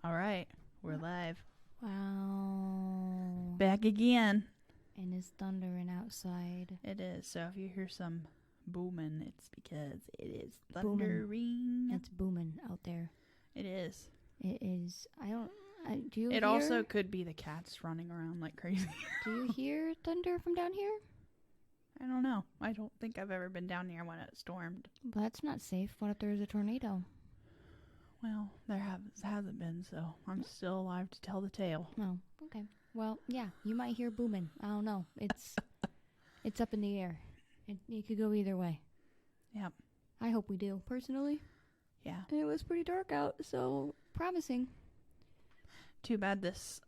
All right, we're live. Wow. Back again. And it's thundering outside. It is. So if you hear some booming, it's because it is Booming. thundering. It's booming out there. It is. It is. Do you It hear? also could be the cats running around like crazy. Do you hear thunder from down here? I don't know. I don't think I've ever been down here when it stormed. Well, that's not safe. What if there's a tornado? Well, there hasn't been, so I'm still alive to tell the tale. Oh, okay. Well, yeah, you might hear booming. I don't know. It's it's up in the air. It could go either way. Yep. I hope we do, personally. Yeah. And it was pretty dark out, so promising. Too bad this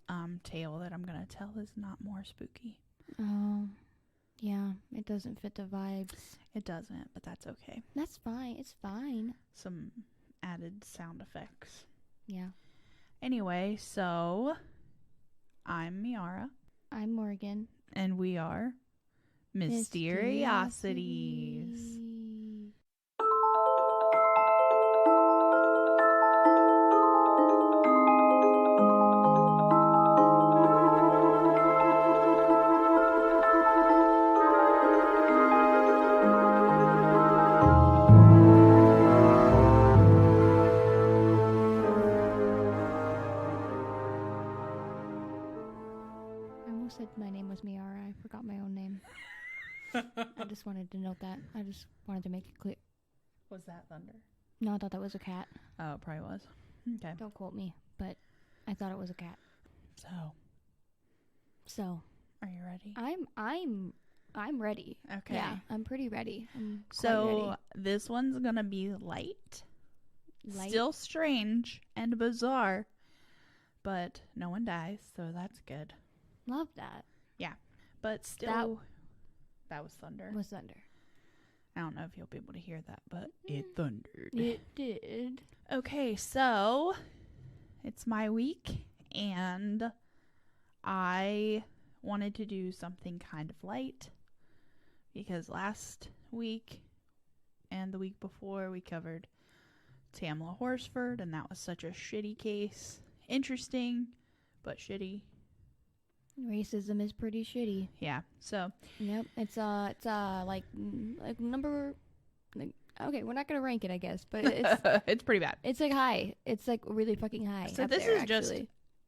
tale that I'm going to tell is not more spooky. Oh, yeah, it doesn't fit the vibes. It doesn't, but that's okay. That's fine. It's fine. Some added sound effects. Yeah. Anyway, so I'm Miara. I'm Morgan. And we are Mysteriosities. Said my name was Miara. I forgot my own name. I just wanted to note that. I just wanted to make it clear. Was that thunder? No, I thought that was a cat. Oh, it probably was. Okay. Don't quote me, but I thought it was a cat. So. Are you ready? I'm ready. Okay. Yeah, I'm pretty ready. I'm so ready. This one's gonna be light, still strange and bizarre, but no one dies, so that's good. Love that. Yeah, but still, that was thunder. Was thunder. I don't know if you'll be able to hear that, but it thundered. It did. Okay, so it's my week, and I wanted to do something kind of light because last week and the week before we covered Tamla Horsford, and that was such a shitty case. Interesting, but shitty. Racism is pretty shitty. Yeah. So. Yep. It's like number. Like, okay, we're not gonna rank it, I guess, but it's it's pretty bad. It's like high. It's like really fucking high. So this is just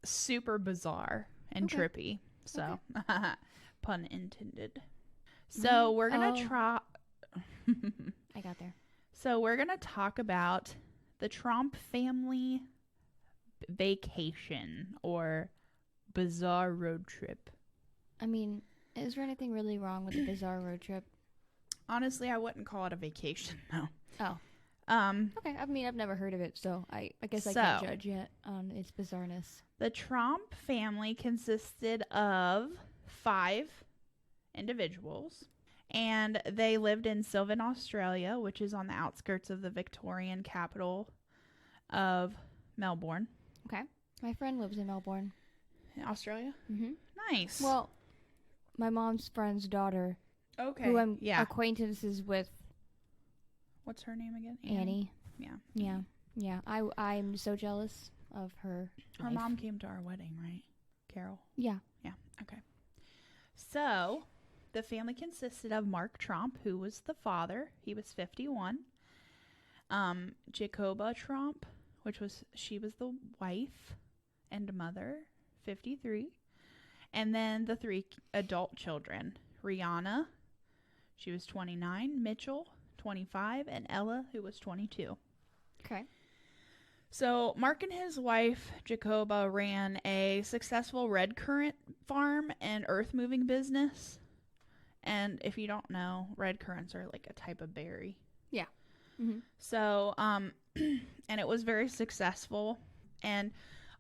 super bizarre and trippy. So, pun intended. So we're gonna try. I got there. So we're gonna talk about the Tromp family vacation or bizarre road trip. I mean, is there anything really wrong with a bizarre road trip? Honestly, I wouldn't call it a vacation, no. Oh. Okay, I mean, I've never heard of it, so I guess I can't judge yet on its bizarreness. The Tromp family consisted of 5 individuals, and they lived in Sylvan, Australia, which is on the outskirts of the Victorian capital of Melbourne. Okay. My friend lives in Melbourne. In Australia? Mm-hmm. Nice. Well, my mom's friend's daughter, who I'm acquaintances with. What's her name again? Annie. Yeah. Yeah. I'm so jealous of her. Her mom came to our wedding, right? Carol? Yeah. Yeah. Okay. So, the family consisted of Mark Tromp, who was the father. He was 51. Jacoba Tromp, she was the wife and mother, 53. And then the 3 adult children, Rihanna, she was 29, Mitchell, 25, and Ella, who was 22. Okay. So Mark and his wife, Jacoba, ran a successful red currant farm and earth moving business. And if you don't know, red currants are like a type of berry. Yeah. Mm-hmm. So, and it was very successful. And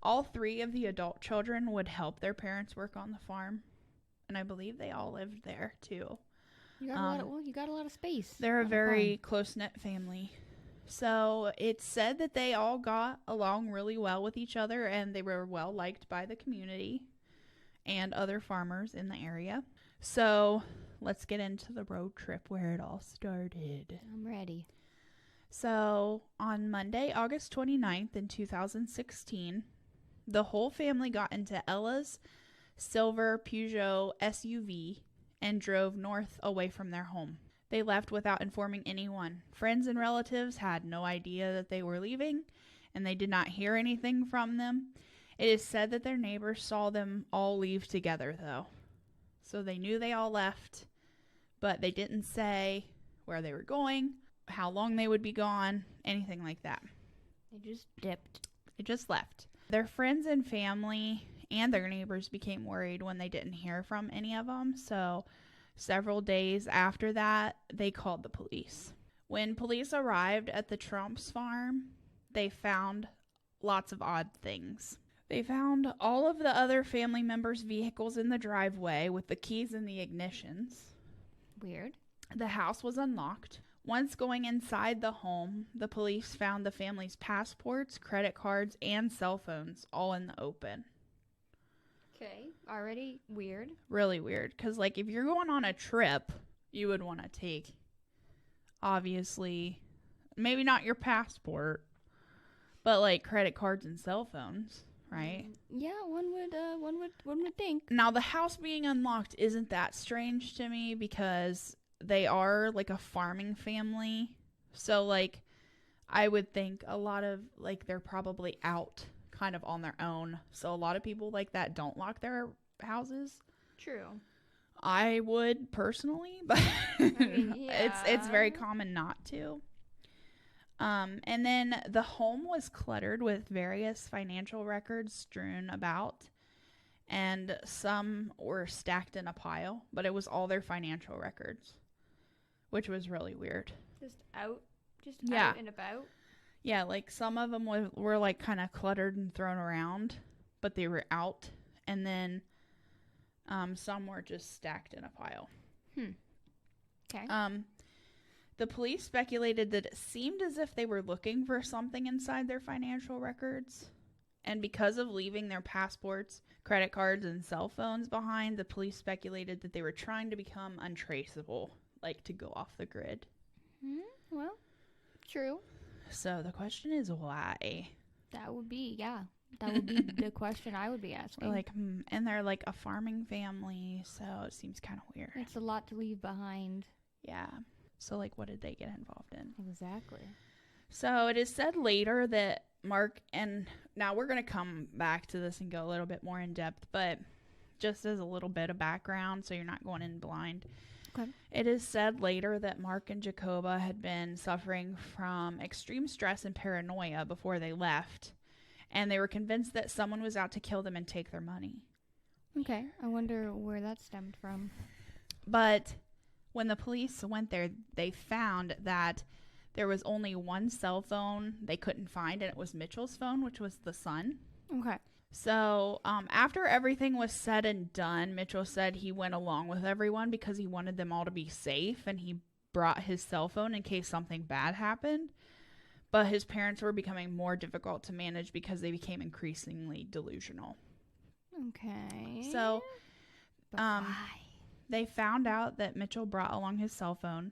all 3 of the adult children would help their parents work on the farm. And I believe they all lived there too. You got a lot of space. They're a very close-knit family. So it's said that they all got along really well with each other, and they were well liked by the community and other farmers in the area. So let's get into the road trip where it all started. I'm ready. So on Monday, August 29th in 2016, The whole family got into Ella's silver Peugeot SUV and drove north away from their home. They left without informing anyone. Friends and relatives had no idea that they were leaving, and they did not hear anything from them. It is said that their neighbors saw them all leave together, though. So they knew they all left, but they didn't say where they were going, how long they would be gone, anything like that. They just dipped. They just left. Their friends and family and their neighbors became worried when they didn't hear from any of them. So several days after that, they called the police. When police arrived at the Tromp's farm, they found lots of odd things. They found all of the other family members' vehicles in the driveway with the keys in the ignitions. Weird. The house was unlocked. Once going inside the home, the police found the family's passports, credit cards, and cell phones all in the open. Okay. Already weird. Really weird. Because, like, if you're going on a trip, you would want to take, obviously, maybe not your passport, but, like, credit cards and cell phones, right? Yeah, one would think. Now, the house being unlocked isn't that strange to me because they are like a farming family. So like I would think a lot of like they're probably out kind of on their own. So a lot of people like that don't lock their houses. True. I would personally, but I mean, yeah. it's very common not to. And then the home was cluttered with various financial records strewn about, and some were stacked in a pile, but it was all their financial records, which was really weird. Just out and about. Yeah, like some of them were like kind of cluttered and thrown around, but they were out, and then some were just stacked in a pile. Okay. The police speculated that it seemed as if they were looking for something inside their financial records. And because of leaving their passports, credit cards, and cell phones behind, the police speculated that they were trying to become untraceable, like to go off the grid. Well, true. So the question is why? That would be the question I would be asking. We're like, and they're like a farming family, so it seems kind of weird. It's a lot to leave behind. Yeah. So, like, what did they get involved in? Exactly. So, it is said later that Mark, and now we're going to come back to this and go a little bit more in depth, but just as a little bit of background so you're not going in blind. Okay. It is said later that Mark and Jacoba had been suffering from extreme stress and paranoia before they left, and they were convinced that someone was out to kill them and take their money. Okay. I wonder where that stemmed from. But when the police went there, they found that there was only one cell phone they couldn't find, and it was Mitchell's phone, which was the son. Okay. So after everything was said and done, Mitchell said he went along with everyone because he wanted them all to be safe, and he brought his cell phone in case something bad happened. But his parents were becoming more difficult to manage because they became increasingly delusional. Okay. So But why? they found out that Mitchell brought along his cell phone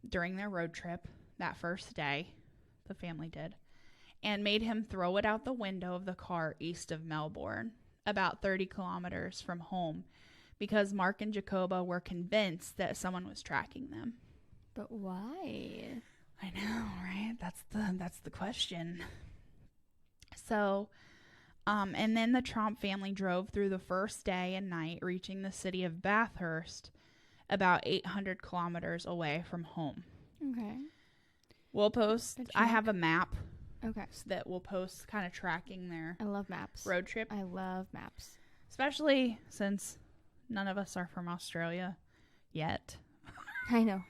during their road trip that first day, the family did, and made him throw it out the window of the car east of Melbourne, about 30 kilometers from home, because Mark and Jacoba were convinced that someone was tracking them. But why? I know, right? That's the question. So, and then the Tromp family drove through the first day and night, reaching the city of Bathurst, about 800 kilometers away from home. Okay. We'll post, I have a map Okay. that we'll post kind of tracking their I love maps. road trip, I love maps. especially since none of us are from Australia yet. I know.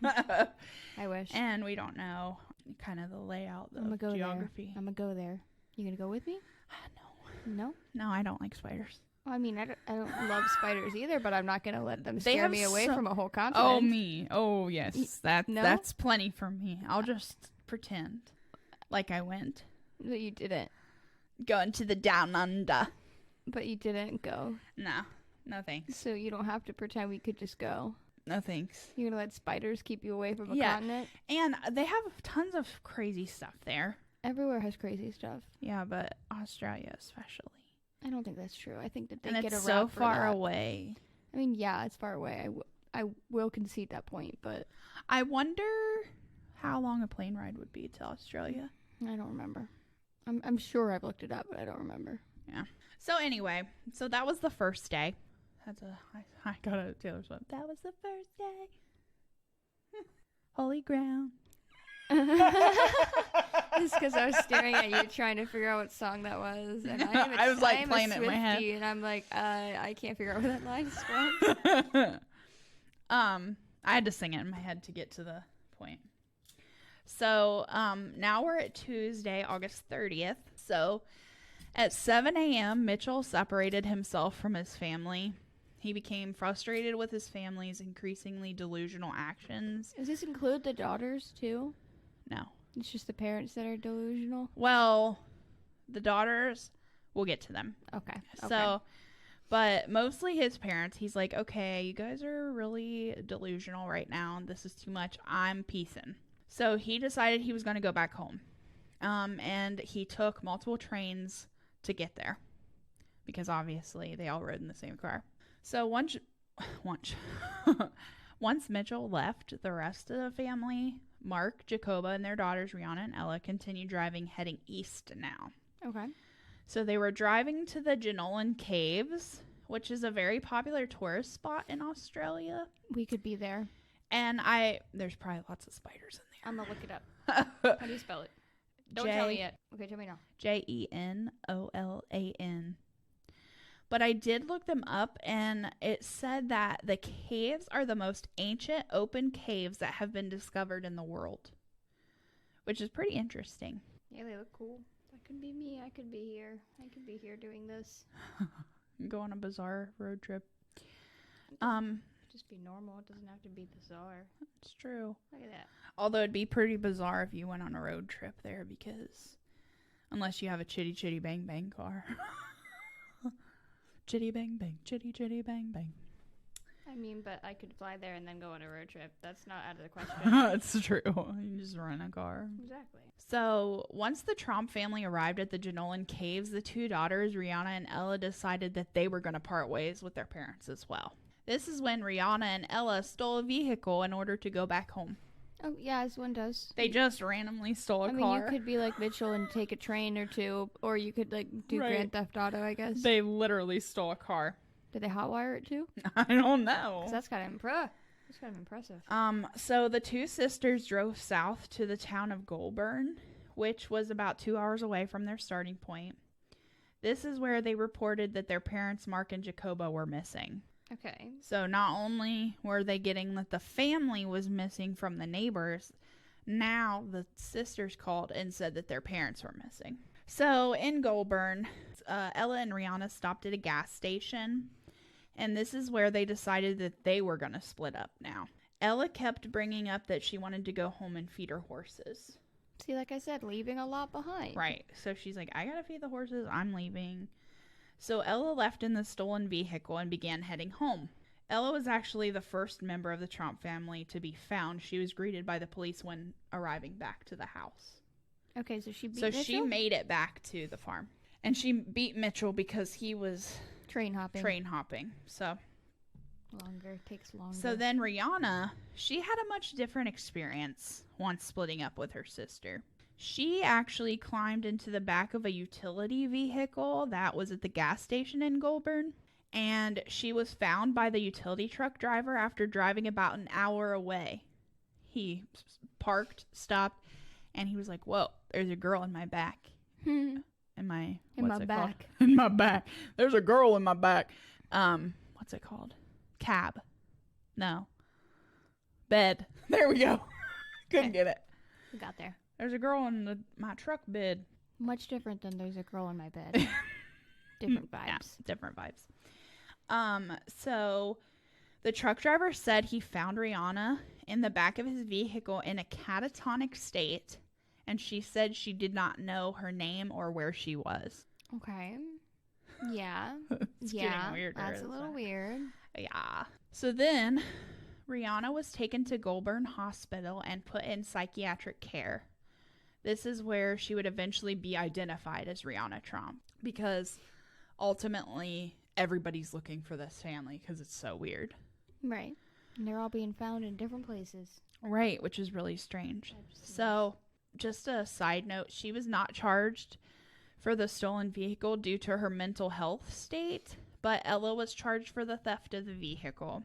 I wish. And we don't know kind of the layout, I'm gonna the go geography. there. I'm gonna go there. You gonna go with me? No. No. No, I don't like spiders. Well, I mean, I don't love spiders either, but I'm not gonna let them They scare have me away so- from a whole Oh, continent. me. Oh, yes. no? That's plenty for me. I'll just pretend like I went. But you didn't. Going to the down under. But you didn't go. No. No thanks. So you don't have to pretend we could just go. No thanks. You're gonna let spiders keep you away from a Yeah. continent? And they have tons of crazy stuff there. Everywhere has crazy stuff. Yeah, but Australia especially. I don't think that's true. I think that they And get it's a so rap for far that. away. I mean, yeah, it's far away. I will concede that point, but I wonder how long a plane ride would be to Australia. I don't remember. I'm sure I've looked it up, but I don't remember. Yeah. So anyway, so that was the first day. I got a Taylor Swift. That was the first day. Holy ground. Just because I was staring at you trying to figure out what song that was, and I was like playing it in my head, and I'm like, I can't figure out where that line is from. I had to sing it in my head to get to the point. So now we're at Tuesday, August 30th. So at 7 a.m., Mitchell separated himself from his family. He became frustrated with his family's increasingly delusional actions. Does this include the daughters too? No. It's just the parents that are delusional? Well, the daughters, we'll get to them. Okay. So, but mostly his parents, he's like, okay, you guys are really delusional right now. This is too much. I'm peacing. So he decided he was going to go back home. And he took multiple trains to get there. Because obviously they all rode in the same car. So once Mitchell left, the rest of the family, Mark, Jacoba, and their daughters, Rihanna and Ella, continued driving, heading east now. Okay. So they were driving to the Jenolan Caves, which is a very popular tourist spot in Australia. We could be there. And there's probably lots of spiders in I'm going to look it up. How do you spell it? Don't tell me yet. Okay, tell me now. Jenolan. But I did look them up, and it said that the caves are the most ancient open caves that have been discovered in the world, which is pretty interesting. Yeah, they look cool. That could be me. I could be here. I could be here doing this. Go on a bizarre road trip. Just be normal. It doesn't have to be bizarre. It's true. Look at that. Although it'd be pretty bizarre if you went on a road trip there, because unless you have a chitty chitty bang bang car. Chitty bang bang, chitty chitty bang bang. I mean, but I could fly there and then go on a road trip. That's not out of the question. It's true. You just rent a car. Exactly. So once the Tromp family arrived at the Jenolan Caves, the two daughters, Rihanna and Ella, decided that they were going to part ways with their parents as well. This is when Rihanna and Ella stole a vehicle in order to go back home. Oh, yeah, as one does. They just randomly stole a car. I mean, you could be like Mitchell and take a train or two, or you could like do Grand Theft Auto, I guess. They literally stole a car. Did they hotwire it too? I don't know. 'Cause that's kind of impressive. So the two sisters drove south to the town of Goulburn, which was about 2 hours away from their starting point. This is where they reported that their parents, Mark and Jacoba, were missing. Okay. So not only were they getting that the family was missing from the neighbors, now the sisters called and said that their parents were missing. So in Goulburn, Ella and Rihanna stopped at a gas station, and this is where they decided that they were going to split up now. Ella kept bringing up that she wanted to go home and feed her horses. See, like I said, leaving a lot behind. Right. So she's like, I got to feed the horses. I'm leaving. So Ella left in the stolen vehicle and began heading home. Ella was actually the first member of the Tromp family to be found. She was greeted by the police when arriving back to the house. Okay, so she beat Mitchell? She made it back to the farm. And she beat Mitchell because he was train hopping. So takes longer. So then Rihanna, she had a much different experience once splitting up with her sister. She actually climbed into the back of a utility vehicle that was at the gas station in Goulburn, and she was found by the utility truck driver after driving about an hour away. He parked, stopped, and he was like, "Whoa, there's a girl in my back." In my back. In my back. There's a girl in my back. What's it called? Cab. No. Bed. There we go. Couldn't get it. We got there. There's a girl in my truck bed. Much different than there's a girl in my bed. Different vibes. Yeah, different vibes. So the truck driver said he found Rihanna in the back of his vehicle in a catatonic state, and she said she did not know her name or where she was. Okay. Yeah. It's getting weirder. That's a little weird. Yeah. So then Rihanna was taken to Goulburn Hospital and put in psychiatric care. This is where she would eventually be identified as Rihanna Tromp, because ultimately everybody's looking for this family because it's so weird. Right. And they're all being found in different places. Right, which is really strange. So, just a side note, she was not charged for the stolen vehicle due to her mental health state, but Ella was charged for the theft of the vehicle.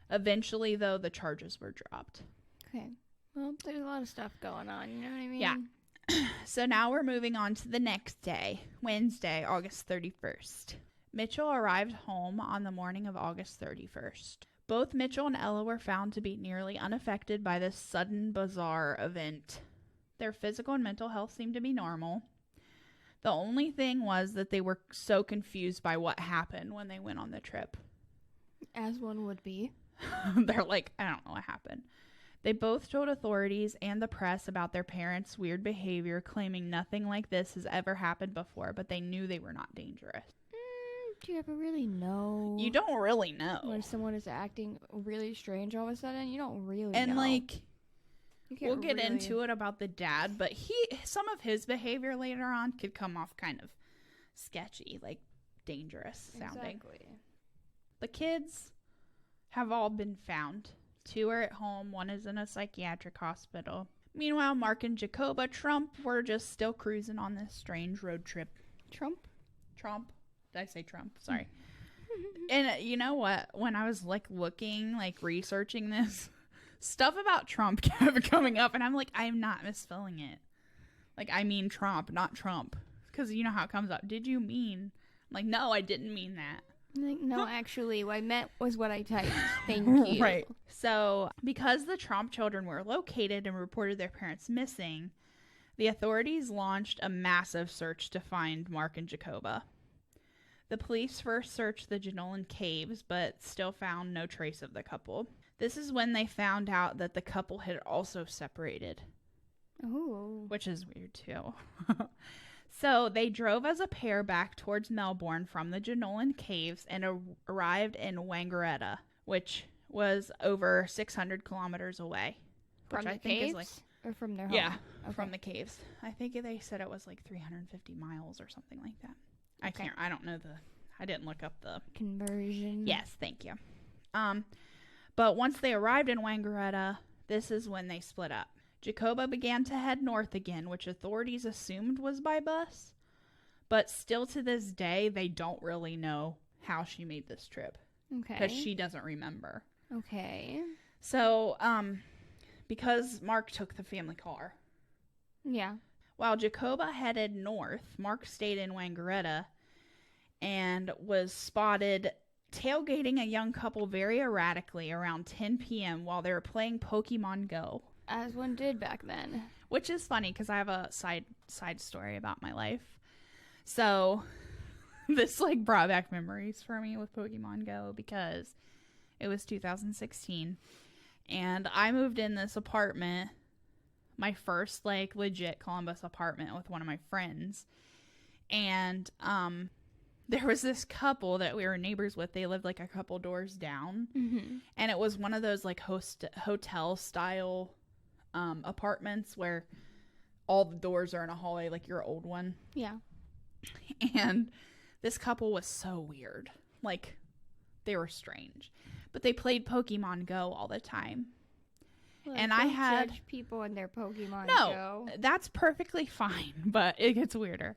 Eventually, though, the charges were dropped. Okay. Well, there's a lot of stuff going on, you know what I mean? Yeah. So now we're moving on to the next day, Wednesday, August 31st. Mitchell arrived home on the morning of August 31st. Both Mitchell and Ella were found to be nearly unaffected by this sudden, bizarre event. Their physical and mental health seemed to be normal. The only thing was that they were so confused by what happened when they went on the trip. As one would be. They're like, I don't know what happened. They both told authorities and the press about their parents' weird behavior, claiming nothing like this has ever happened before, but they knew they were not dangerous. Do you ever really know? You don't really know. When someone is acting really strange all of a sudden, you don't really know. And like, we'll get really into it about the dad, but some of his behavior later on could come off kind of sketchy, like dangerous sounding. Exactly. The kids have all been found. 2 are at home, 1 is in a psychiatric hospital. Meanwhile, Mark and Jacoba Tromp were just still cruising on this strange road trip. Tromp? Did I say Trump? Sorry. And you know what? When I was like looking, like researching this, stuff about Trump kept coming up, and I'm like, I'm not misspelling it. Like, I mean Trump, not Trump. Because you know how it comes up. Did you mean? I'm like, no, I didn't mean that. Like, no, actually, what I meant was what I typed. Thank you. Right. So, because the Tromp children were located and reported their parents missing, the authorities launched a massive search to find Mark and Jacoba. The police first searched the Jenolan caves, but still found no trace of the couple. This is when they found out that the couple had also separated. Oh. Which is weird, too. So they drove as a pair back towards Melbourne from the Jenolan caves and arrived in Wangaratta, which was over 600 kilometers away. From the caves? Or from their home? Yeah, okay. From the caves. I think they said it was like 350 miles or something like that. I don't know I didn't look up the conversion. Yes, thank you. But once they arrived in Wangaratta, this is when they split up. Jacoba began to head north again, which authorities assumed was by bus. But still to this day, they don't really know how she made this trip. Okay. Because she doesn't remember. Okay. So, because Mark took the family car. Yeah. While Jacoba headed north, Mark stayed in Wangaratta and was spotted tailgating a young couple very erratically around 10 p.m. while they were playing Pokemon Go. As one did back then. Which is funny because I have a side story about my life. So this like brought back memories for me with Pokemon Go because it was 2016 and I moved in this apartment, my first like legit Columbus apartment with one of my friends. And there was this couple that we were neighbors with. They lived like a couple doors down. Mm-hmm. And it was one of those like hotel style apartments where all the doors are in a hallway, like your old one. Yeah. And this couple was so weird. Like, they were strange. But they played Pokemon Go all the time. Well, and don't I had judge people and their Pokemon No, Go. that's perfectly fine, but it gets weirder.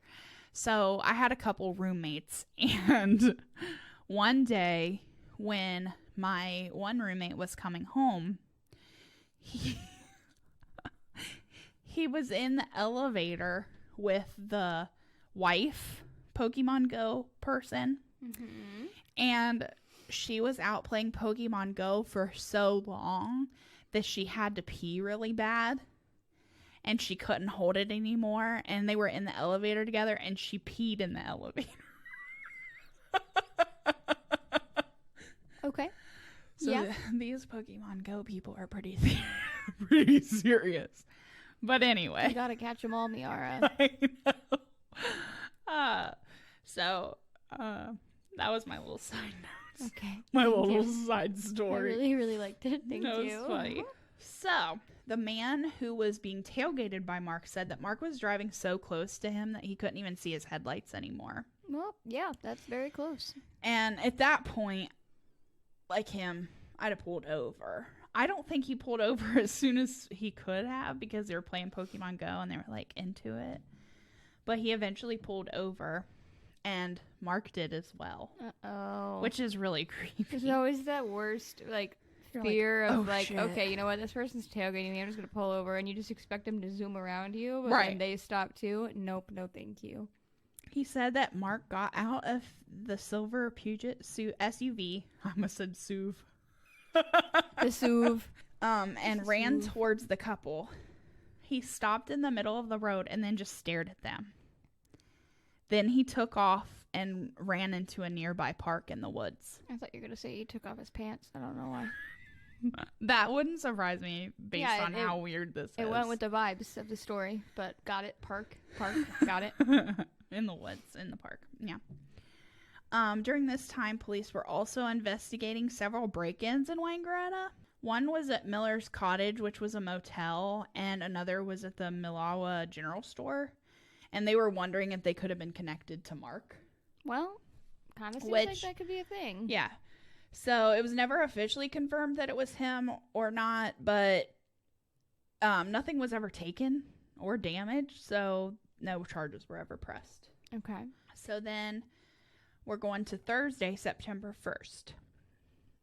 So I had a couple roommates, and one day when my one roommate was coming home, he was in the elevator with the wife Pokemon Go person. Mm-hmm. And she was out playing Pokemon Go for so long that she had to pee really bad. And she couldn't hold it anymore. And they were in the elevator together and she peed in the elevator. Okay. So yeah. These Pokemon Go people are pretty serious. But anyway. You gotta catch them all, Miara. I know. That was my little side note. Okay. My little side story. I really, really liked it. Thank you. It was funny. So, the man who was being tailgated by Mark said that Mark was driving so close to him that he couldn't even see his headlights anymore. Well, yeah, that's very close. And at that point, like him, I'd have pulled over. I don't think he pulled over as soon as he could have because they were playing Pokemon Go and they were like into it. But he eventually pulled over, and Mark did as well. Uh-oh. Which is really creepy. There's always that worst, like, You're fear like, of, oh, like, shit. okay, you know what, this person's tailgating me, I'm just going to pull over, and you just expect them to zoom around you, but Right. then they stop too. Nope, no thank you. He said that Mark got out of the silver Puget SUV. I almost said SUV. The SUV. And ran towards the couple. He stopped in the middle of the road and then just stared at them. Then he took off and ran into a nearby park in the woods. I thought you were going to say he took off his pants. I don't know why. That wouldn't surprise me based Yeah, on how weird this is. It went with the vibes of the story, but got it. Park, got it. In the woods, in the park. Yeah. During this time, police were also investigating several break-ins in Wangaratta. One was at Miller's Cottage, which was a motel, and another was at the Milawa General Store. And they were wondering if they could have been connected to Mark. Well, kind of seems like that could be a thing. Yeah. So it was never officially confirmed that it was him or not, but nothing was ever taken or damaged, so no charges were ever pressed. Okay. So then we're going to Thursday, September 1st.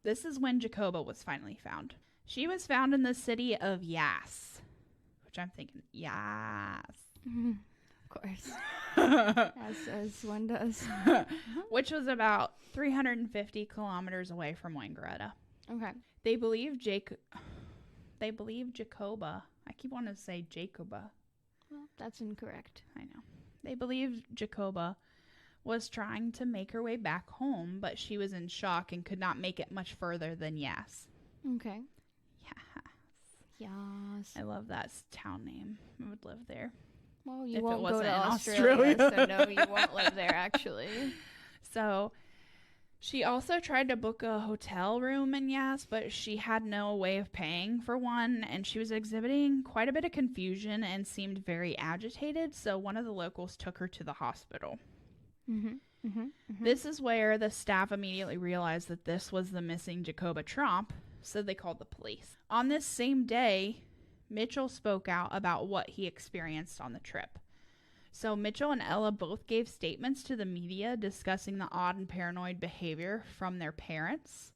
This is when Jacoba was finally found. She was found in the city of Yass, which I'm thinking, Yass. Of course. as one does. Which was about 350 kilometers away from Wangaratta. Okay. They believe Jacoba. I keep wanting to say Jacoba. Well, that's incorrect. I know. They believe Jacoba was trying to make her way back home, but she was in shock and could not make it much further than Yass. Okay. Yes. Yes. I love that town name. I would live there. Well, you If it won't go wasn't to in Australia, Australia. so no, you won't live there, actually. So she also tried to book a hotel room in Yass, but she had no way of paying for one, and she was exhibiting quite a bit of confusion and seemed very agitated, so one of the locals took her to the hospital. This is where the staff immediately realized that this was the missing Jacoba Tromp, so they called the police. On this same day, Mitchell spoke out about what he experienced on the trip. So Mitchell and Ella both gave statements to the media discussing the odd and paranoid behavior from their parents.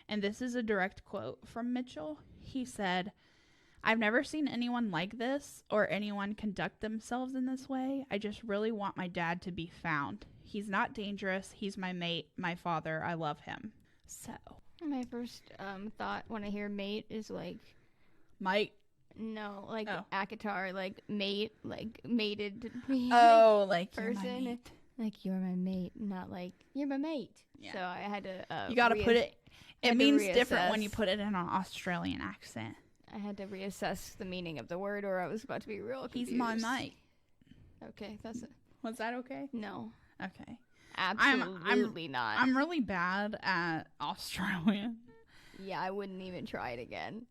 And this is a direct quote from Mitchell. He said, "I've never seen anyone like this or anyone conduct themselves in this way. I just really want my dad to be found. He's not dangerous. He's my mate, my father. I love him." So. My first thought when I hear mate is like... Mate. No, like Akatar, like mate, like mated to me. Oh, like person. You're my mate. Like you're my mate, not like you're my mate. Yeah. So I had to. You gotta put it. It means different when reassess. you put it in an Australian accent. I had to reassess the meaning of the word, or I was about to be real confused. He's my mate. Okay, that's it. Was that okay? No, Okay. absolutely not. I'm really bad at Australian. Yeah, I wouldn't even try it again.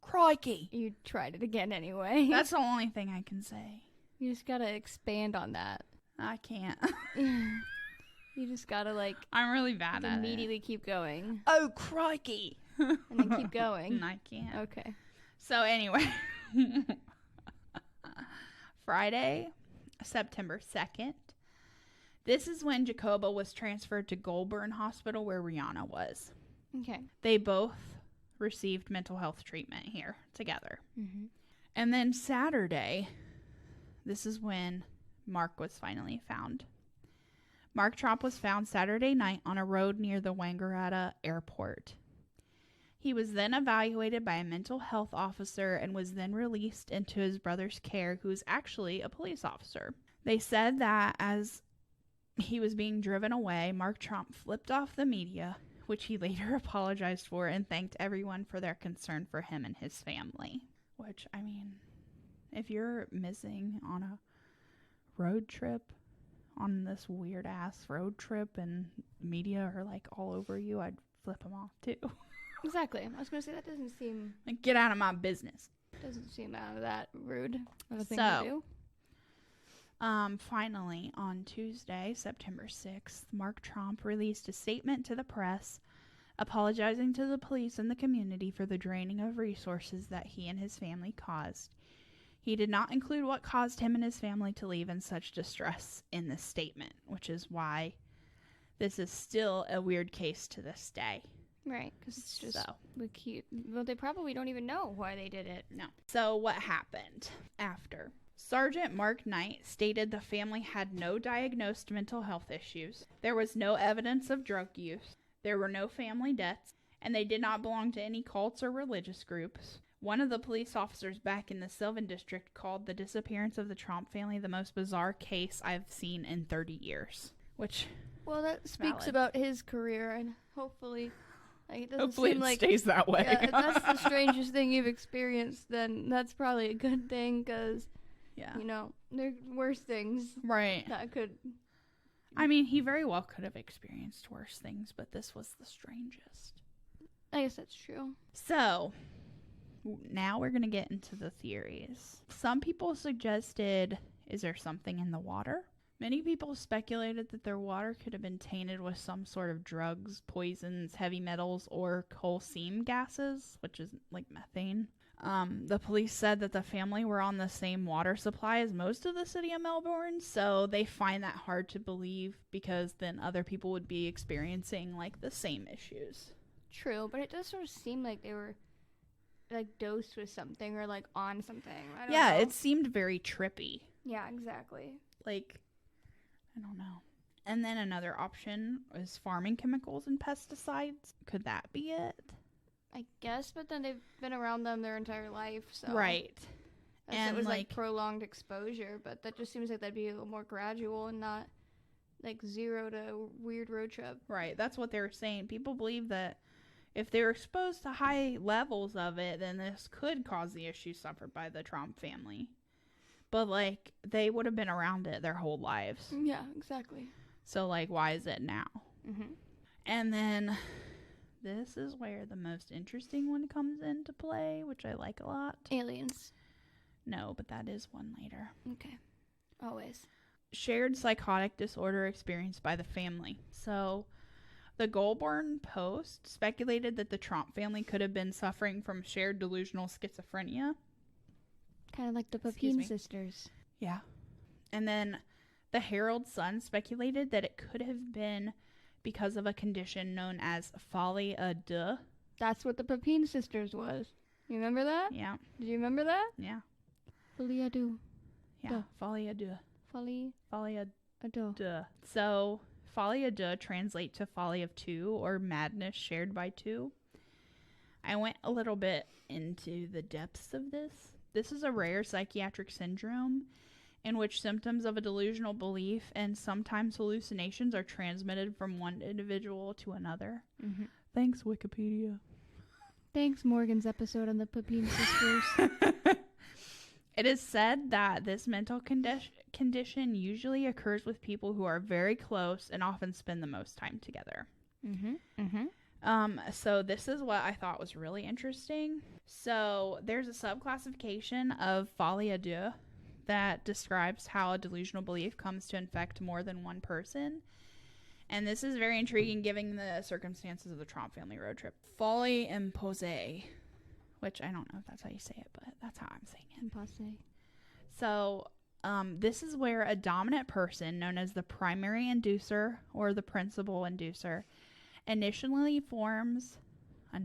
Crikey. You tried it again anyway. That's the only thing I can say. You just gotta expand on that. I can't. You just gotta like I'm really bad at immediately keep going. Oh, crikey. And then keep going. And I can't. Okay. So anyway. Friday, September 2nd. This is when Jacoba was transferred to Goulburn Hospital where Rihanna was. Okay. They both received mental health treatment here together. Mm-hmm. And then Saturday, this is when Mark was finally found. Mark Tromp was found Saturday night on a road near the Wangaratta airport. He was then evaluated by a mental health officer and was then released into his brother's care, who is actually a police officer. They said that as he was being driven away, Mark Tromp flipped off the media, which he later apologized for and thanked everyone for their concern for him and his family. Which, I mean, if you're missing on a road trip, on this weird ass road trip, and media are like all over you, I'd flip them off too. Exactly. I was going to say that doesn't seem Like, get out of my business. out of that rude of a thing So, to do. Finally, on Tuesday, September 6th, Mark Tromp released a statement to the press apologizing to the police and the community for the draining of resources that he and his family caused. He did not include what caused him and his family to leave in such distress in this statement, which is why this is still a weird case to this day. Right, because it's just well, they probably don't even know why they did it. No. So what happened after? Sergeant Mark Knight stated the family had no diagnosed mental health issues. There was no evidence of drug use. There were no family deaths, and they did not belong to any cults or religious groups. One of the police officers back in the Sylvan District called the disappearance of the Tromp family the most bizarre case I've seen in 30 years. Which, well, that speaks about his career, and hopefully, like, it doesn't hopefully seem it like stays that way. Yeah, if that's the strangest thing you've experienced, then that's probably a good thing, because, yeah, you know, there are worse things right. that could... I mean, he very well could have experienced worse things, but this was the strangest. I guess that's true. So, now we're going to get into the theories. Some people suggested, is there something in the water? Many people speculated that their water could have been tainted with some sort of drugs, poisons, heavy metals, or coal seam gases, which is like methane. The police said that the family were on the same water supply as most of the city of Melbourne, so they find that hard to believe because then other people would be experiencing like the same issues. True, but it does sort of seem like they were like dosed with something or like on something. I don't know. It seemed very trippy. Yeah, exactly. Like, I don't know. And then another option is farming chemicals and pesticides. Could that be it? I guess, but then they've been around them their entire life, so... Right. And it was like prolonged exposure, but that just seems like that'd be a little more gradual and not like zero to weird road trip. Right, that's what they were saying. People believe that if they were exposed to high levels of it, then this could cause the issues suffered by the Tromp family. But, like, they would have been around it their whole lives. Yeah, exactly. So, like, why is it now? Mm-hmm. And then this is where the most interesting one comes into play, which I like a lot. Aliens. No, but that is one later. Okay. Always. Shared psychotic disorder experienced by the family. So, the Goulburn Post speculated that the Tromp family could have been suffering from shared delusional schizophrenia. Kind of like the Papine sisters. Yeah. And then the Herald Sun speculated that it could have been because of a condition known as folie à deux. That's what the Papine sisters was. You remember that? Yeah. Did you remember that? Yeah. Folie à deux. Yeah. Folie à deux. Folie à deux. So, folie à deux translate to folly of two or madness shared by two. I went a little bit into the depths of this. This is a rare psychiatric syndrome in which symptoms of a delusional belief and sometimes hallucinations are transmitted from one individual to another. Mm-hmm. Thanks, Wikipedia. Thanks, Morgan's episode on the Papine sisters. It is said that this mental condition usually occurs with people who are very close and often spend the most time together. Mm-hmm. Mm-hmm. So this is what I thought was really interesting. So there's a subclassification of folie à deux that describes how a delusional belief comes to infect more than one person. And this is very intriguing given the circumstances of the Tromp family road trip. Folie imposée, which I don't know if that's how you say it, but that's how I'm saying it. Imposée. So this is where a dominant person known as the primary inducer or the principal inducer initially forms a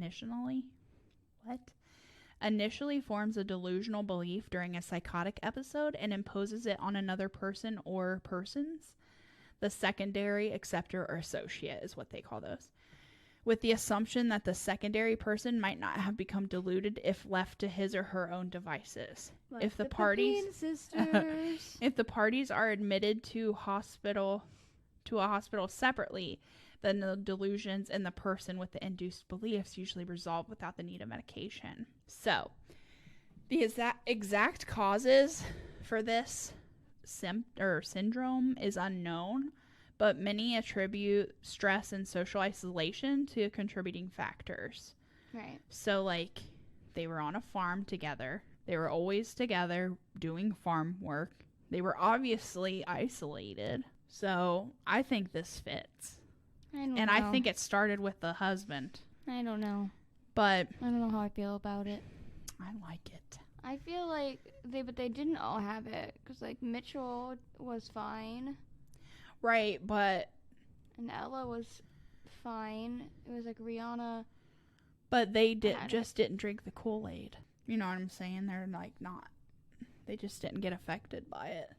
delusional belief during a psychotic episode and imposes it on another person or persons. The secondary acceptor or associate is what they call those, with the assumption that the secondary person might not have become deluded if left to his or her own devices. Like if the Papine sisters. If the parties are admitted to a hospital separately, then the delusions and the person with the induced beliefs usually resolve without the need of medication. So, the exact causes for this syndrome is unknown, but many attribute stress and social isolation to contributing factors. Right. So, like, they were on a farm together. They were always together doing farm work. They were obviously isolated. So, I think this fits. I think it started with the husband. I don't know. But I don't know how I feel about it. I like it. I feel like they didn't all have it. Because, like, Mitchell was fine. Right, but... And Ella was fine. It was like Rihanna... But they didn't drink the Kool-Aid. You know what I'm saying? They're like not. They just didn't get affected by it.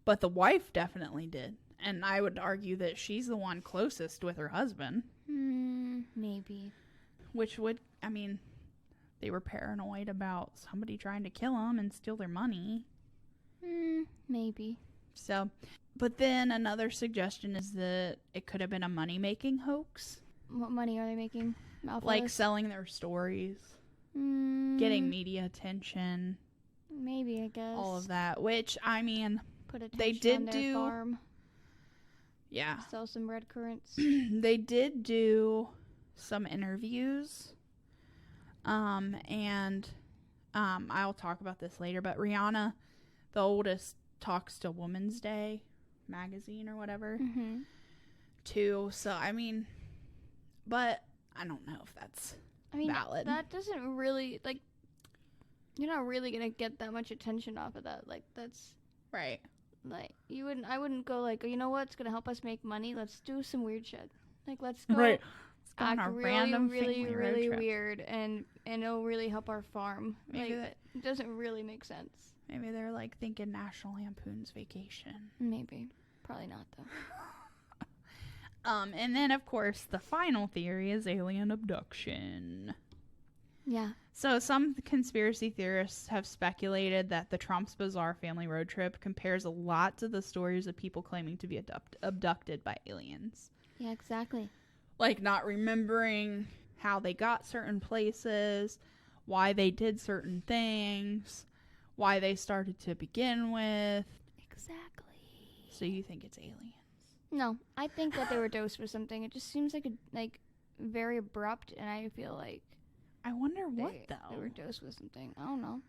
But the wife definitely did. And I would argue that she's the one closest with her husband. Maybe. Which would, I mean, they were paranoid about somebody trying to kill them and steal their money. Maybe. So, but then another suggestion is that it could have been a money-making hoax. What money are they making? Like selling their stories, getting media attention. Maybe, I guess. All of that, which, I mean, put attention they did on their farm. Yeah. Sell some red currants. They did do some interviews. And I'll talk about this later, but Rihanna, the oldest, talks to Women's Day magazine or whatever, too. So, I mean, but I don't know if that's valid. That doesn't really, like, you're not really going to get that much attention off of that. Like, that's... Right. Like, I wouldn't go like, you know what's going to help us make money? Let's do some weird shit. Like, let's go Let's go on act a really, random really, family really road trip. weird and it'll really help our farm. Maybe like, it doesn't really make sense. Maybe they're, like, thinking National Lampoon's Vacation. Maybe. Probably not, though. And then, of course, the final theory is alien abduction. Yeah. So some conspiracy theorists have speculated that the Tromp's bizarre family road trip compares a lot to the stories of people claiming to be abducted by aliens. Yeah, exactly. Like not remembering how they got certain places, why they did certain things, why they started to begin with. Exactly. So you think it's aliens? No, I think that they were dosed with something. It just seems like very abrupt, and I feel like I wonder what though. They were dosed with something. I don't know.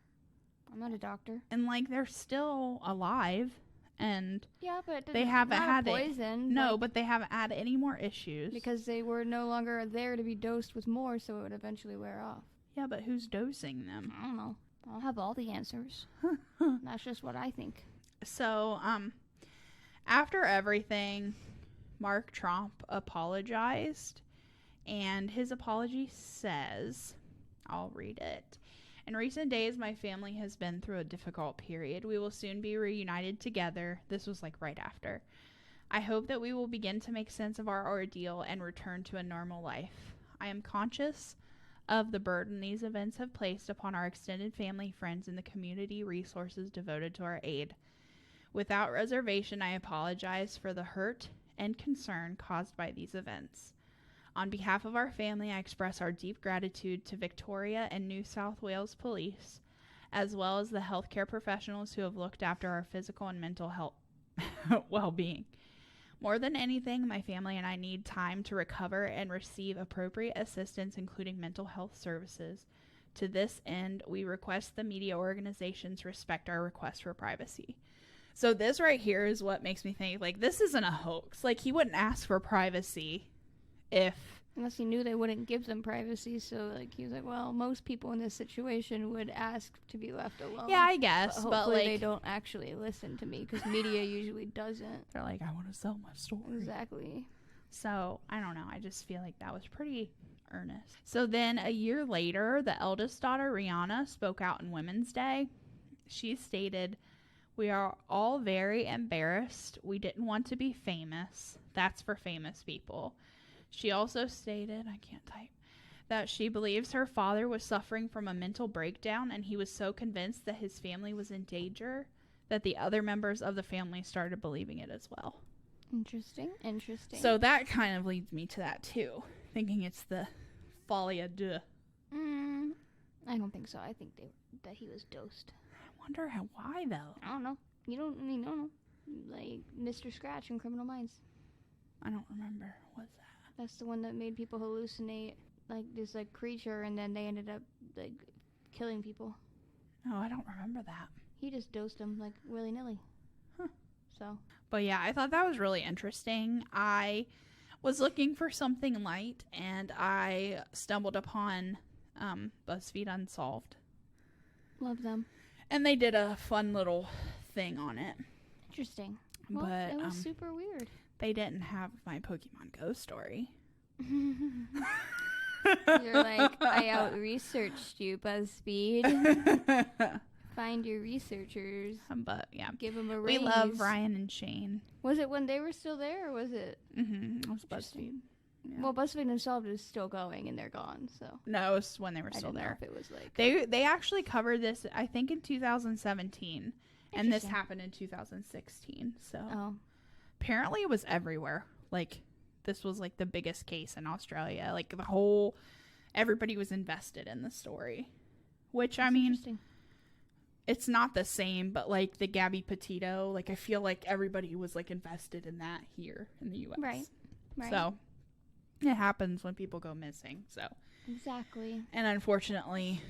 I'm not a doctor. And like they're still alive, and yeah, but they haven't had poison. No, but they haven't had any more issues because they were no longer there to be dosed with more, so it would eventually wear off. Yeah, but who's dosing them? I don't know. I don't have all the answers. That's just what I think. So, after everything, Mark Tromp apologized, and his apology says, I'll read it. In recent days, my family has been through a difficult period. We will soon be reunited together. This was like right after. I hope that we will begin to make sense of our ordeal and return to a normal life. I am conscious of the burden these events have placed upon our extended family, friends, and the community resources devoted to our aid. Without reservation, I apologize for the hurt and concern caused by these events. On behalf of our family, I express our deep gratitude to Victoria and New South Wales Police, as well as the healthcare professionals who have looked after our physical and mental health well-being. More than anything, my family and I need time to recover and receive appropriate assistance, including mental health services. To this end, we request the media organizations respect our request for privacy. So this right here is what makes me think, like, this isn't a hoax. Like, he wouldn't ask for privacy if... Unless he knew they wouldn't give them privacy, so, like, he was like, well, most people in this situation would ask to be left alone. Yeah, I guess, but hopefully like, they don't actually listen to me, because media usually doesn't. They're like, I want to sell my story. Exactly. So, I don't know. I just feel like that was pretty earnest. So then, a year later, the eldest daughter, Rihanna, spoke out on Women's Day. She stated, "We are all very embarrassed. We didn't want to be famous. That's for famous people." She also stated, I can't type, that she believes her father was suffering from a mental breakdown, and he was so convinced that his family was in danger that the other members of the family started believing it as well. Interesting. So that kind of leads me to that too, thinking it's the folie à deux. I don't think so. I think that he was dosed. I wonder why though. I don't know. No. Like Mr. Scratch in Criminal Minds. I don't remember. What's that? That's the one that made people hallucinate like this like creature, and then they ended up like killing people. Oh, I don't remember that. He just dosed them like willy nilly. Huh. So. But yeah, I thought that was really interesting. I was looking for something light, and I stumbled upon BuzzFeed Unsolved. Love them. And they did a fun little thing on it. Interesting. Well, But it was super weird. they didn't have my Pokemon Go story. You're like, I out-researched you, BuzzFeed. Find your researchers. But yeah, Give them a raise. we love Ryan and Shane. Was it when they were still there, or was it? It was BuzzFeed. Yeah. Well, BuzzFeed Unsolved is still going, and they're gone, so. No, it was when they were still I didn't there. know if it was like... They actually covered this, I think, in 2017. And this happened in 2016. So apparently it was everywhere. Like, this was like the biggest case in Australia. Like, everybody was invested in the story. Which, I mean, it's not the same, but like the Gabby Petito, like, I feel like everybody was like invested in that here in the U.S. Right. So it happens when people go missing. So exactly. And unfortunately,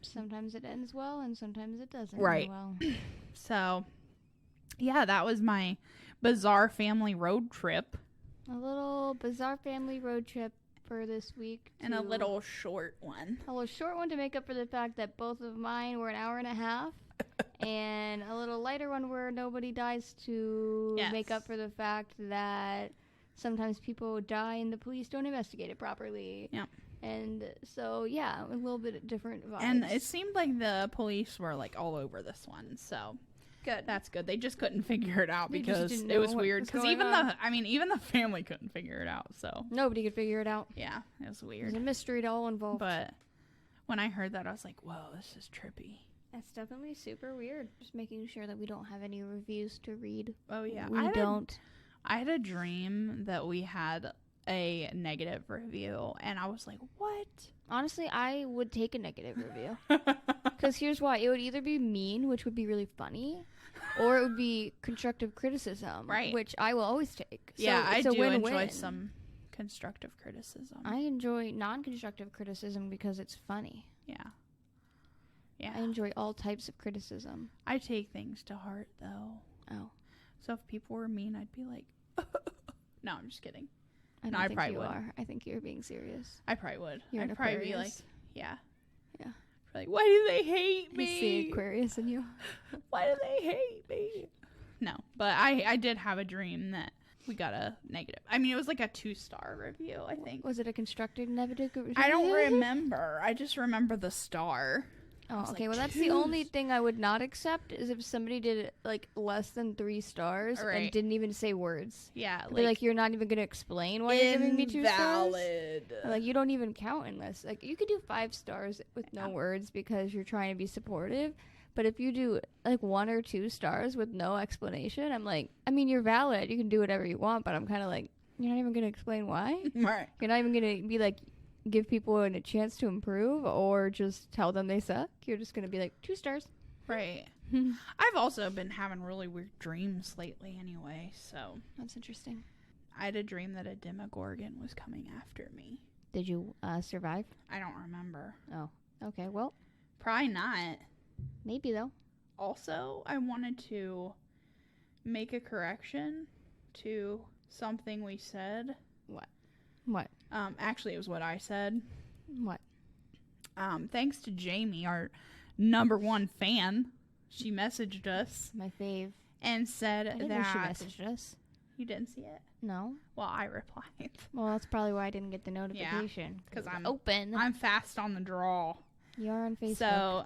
sometimes it ends well and sometimes it doesn't right. end well. So yeah, that was my bizarre family road trip. A little bizarre family road trip for this week. And a little short one. A little short one to make up for the fact that both of mine were an hour and a half. And a little lighter one where nobody dies to make up for the fact that sometimes people die and the police don't investigate it properly. Yeah. And so, yeah, a little bit different vibes. And it seemed like the police were like all over this one. So good. That's good. They just couldn't figure it out because it was weird. Because even the family couldn't figure it out. So nobody could figure it out. Yeah, it was weird. There's a mystery to all involved. But when I heard that, I was like, whoa, this is trippy. That's definitely super weird. Just making sure that we don't have any reviews to read. Oh, yeah. We don't. I had a dream that we had a negative review, and I was like, what? Honestly, I would take a negative review. Because here's why. It would either be mean, which would be really funny, or it would be constructive criticism, right? Which I will always take. Yeah, so I do win-win. enjoy some constructive criticism. I enjoy non-constructive criticism because it's funny. Yeah. Yeah. I enjoy all types of criticism. I take things to heart, though. Oh. So if people were mean, I'd be like, no, I'm just kidding. I don't think you are. I think you're being serious. I probably would. You're I'd probably be like, yeah. Like, why do they hate me? I see Aquarius in you. Why do they hate me? No, but I did have a dream that we got a negative. I mean, it was like a 2-star review, I think. Was it a constructive negative review? I don't remember. I just remember the star. Oh, okay. Well, that's the only thing I would not accept is if somebody did like less than 3 stars and didn't even say words. Yeah, like you're not even gonna explain why you're giving me 2 stars. Invalid. Like you don't even count unless like you could do 5 stars with no words because you're trying to be supportive. But if you do like 1 or 2 stars with no explanation, I'm like, I mean, you're valid. You can do whatever you want, but I'm kind of like, you're not even gonna explain why. Right. You're not even gonna be like. Give people a chance to improve or just tell them they suck. You're just going to be like 2 stars. Right. I've also been having really weird dreams lately anyway, so. That's interesting. I had a dream that a Demogorgon was coming after me. Did you survive? I don't remember. Oh, okay. Well. Probably not. Maybe, though. Also, I wanted to make a correction to something we said. What? Actually, it was what I said. What? Thanks to Jamie, our #1 fan. She messaged us. My fave. And said I didn't know she messaged us. You didn't see it? No. Well, I replied. Well, that's probably why I didn't get the notification. Because I'm open. I'm fast on the draw. You are on Facebook. So,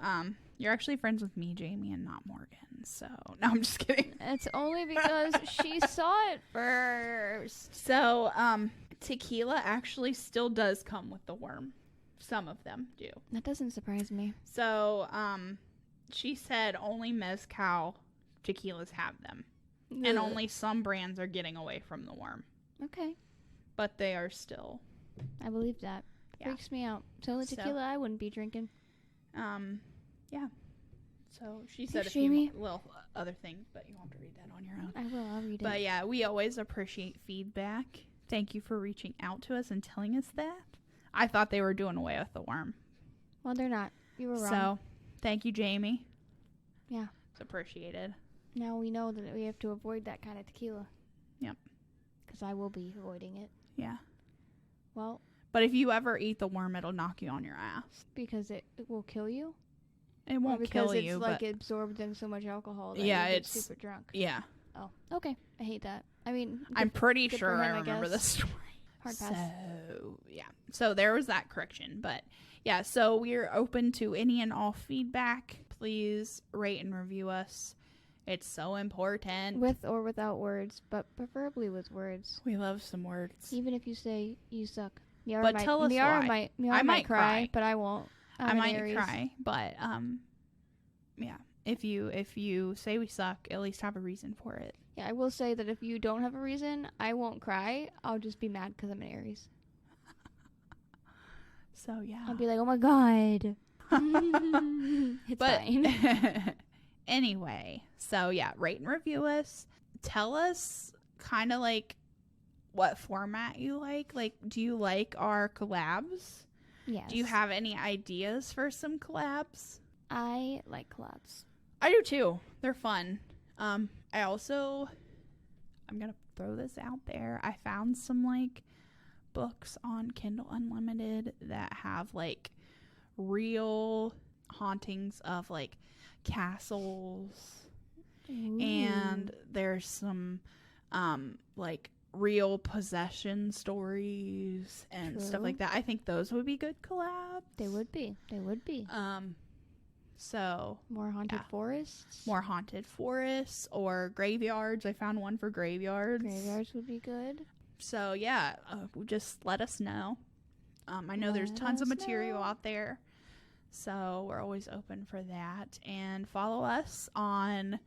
you're actually friends with me, Jamie, and not Morgan. So, no, I'm just kidding. It's only because she saw it first. So, tequila actually still does come with the worm. Some of them do. That doesn't surprise me. So, she said only Mezcal tequilas have them. Ugh. And only some brands are getting away from the worm. Okay. But they are still. I believe that. Freaks me out. So the tequila I wouldn't be drinking. Yeah. So she said Thanks, a few Jamie. little other things, but you have to read that on your own. I will. I'll read it. But yeah, we always appreciate feedback. Thank you for reaching out to us and telling us that. I thought they were doing away with the worm. Well, they're not. You were wrong. So, thank you, Jamie. Yeah. It's appreciated. Now we know that we have to avoid that kind of tequila. Yep. Because I will be avoiding it. Yeah. Well. But if you ever eat the worm, it'll knock you on your ass. Because it will kill you? It won't kill you, because it's like absorbed in so much alcohol that you get super drunk. Yeah. Oh, okay. I hate that. I mean, I'm pretty sure I remember this story. Hard pass. So, yeah. So there was that correction. But, yeah, so we're open to any and all feedback. Please rate and review us. It's so important. With or without words, but preferably with words. We love some words. Even if you say, you suck. But tell us why. I might cry, but I won't. I might cry, but yeah. If you say we suck, at least have a reason for it. Yeah, I will say that if you don't have a reason, I won't cry. I'll just be mad because I'm an Aries. So yeah, I'll be like, oh my god. It's fine. Anyway, so yeah, rate and review us. Tell us kind of like what format you like. Like, do you like our collabs? Yes. Do you have any ideas for some collabs? I like collabs. I do too. They're fun. I'm gonna throw this out there. I found some like books on Kindle Unlimited that have like real hauntings of like castles. Ooh. And there's some like real possession stories and stuff like that. I think those would be good collabs. They would be. So more haunted forests. More haunted forests or graveyards. I found one for graveyards. Graveyards would be good. So yeah, just let us know. I know there's tons of material out there, so we're always open for that. And follow us on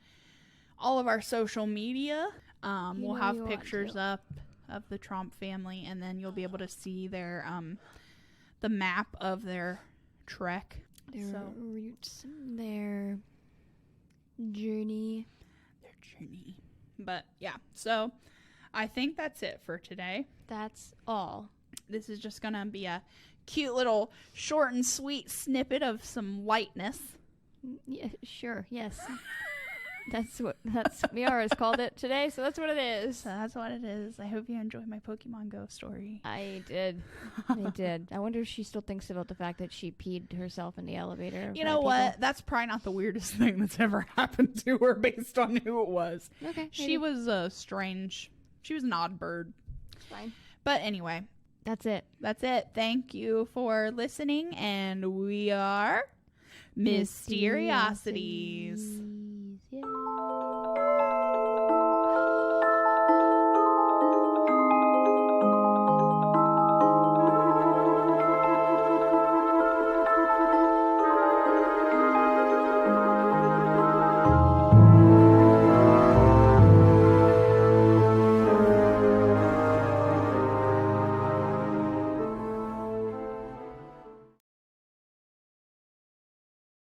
all of our social media. We'll have pictures up of the Tromp family, and then you'll be able to see their the map of their trek. Their roots, their journey. But yeah, so I think that's it for today. That's all. This is just gonna be a cute little short and sweet snippet of some lightness. Yeah, sure. Yes. That's Miara's called it today, so that's what it is. So that's what it is. I hope you enjoyed my Pokemon Go story. I did. I wonder if she still thinks about the fact that she peed herself in the elevator. You know what? That's probably not the weirdest thing that's ever happened to her based on who it was. Okay. She was strange. She was an odd bird. Fine. But anyway. That's it. Thank you for listening, and we are Mysteriosities. Yeah.